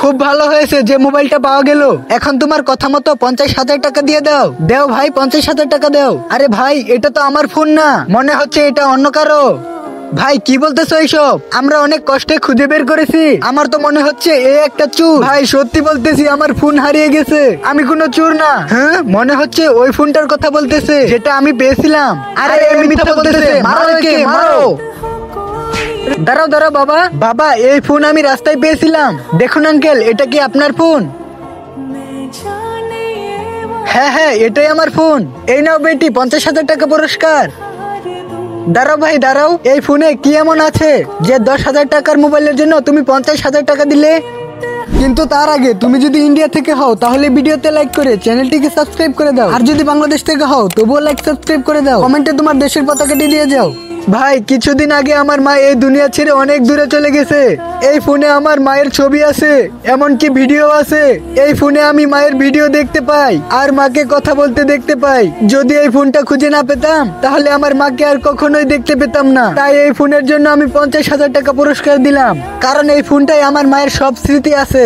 খুব ভালো হয়েছে যে মোবাইলটা পাওয়া গেল। এখন তোমার কথা মতো 50,000 টাকা দিয়ে দাও। দেও ভাই, 50,000 টাকা দেও। আরে ভাই, এটা তো আমার ফোন না, মনে হচ্ছে এটা অন্য কারো। ভাই কি বলতেছো এইসব? আমরা অনেক কষ্টে খুঁজে বের করেছি। আমার তো মনে হচ্ছে এ একটা চোর। ভাই সত্যি বলতেছি, আমার ফোন হারিয়ে গেছে। আমি কোনো চোর না। হ্যাঁ, মনে হচ্ছে ওই ফোনটার কথা বলতেছে যেটা আমি পেয়েছিলাম। আরে এ মিথ্যা বলতেছে, মারো একে, মারো। দাঁড়াও দাঁড়াও বাবা, বাবা এই ফোন আমি রাস্তায় পেয়েছিলাম। দেখুন আঙ্কেল, এটা কি আপনার ফোন? হ্যাঁ হ্যাঁ, এটাই আমার ফোন। এই নাও বেটি, 50,000 টাকা পুরস্কার। দাঁড়াও ভাই দাঁড়াও, এই ফোনে কি এমন আছে যে 10,000 টাকার মোবাইলের জন্য তুমি 50,000 টাকা দিলে? কিন্তু তার আগে তুমি যদি ইন্ডিয়া থেকে হও তাহলে ভিডিওতে লাইক করে চ্যানেলটিকে সাবস্ক্রাইব করে দাও। আর যদি বাংলাদেশ থেকে হও তবুও লাইক সাবস্ক্রাইব করে দাও। কমেন্টে তোমার দেশের পতাকাটি দিয়ে যাও। ভাই কিছুদিন আগে আমার মা এই দুনিয়া ছেড়ে অনেক দূরে চলে গেছে। এই ফোনে আমার মায়ের ছবি আছে, এমনকি ভিডিও আছে। এই ফোনে আমি মায়ের ভিডিও দেখতে পাই আর মাকে কথা বলতে দেখতে পাই। যদি এই ফোনটা খুঁজে না পেতাম তাহলে আমার মাকে আর কখনোই দেখতে পেতাম না। তাই এই ফোনের জন্য আমি 50,000 টাকা পুরস্কার দিলাম, কারণ এই ফোনটাই আমার মায়ের সব স্মৃতি আছে।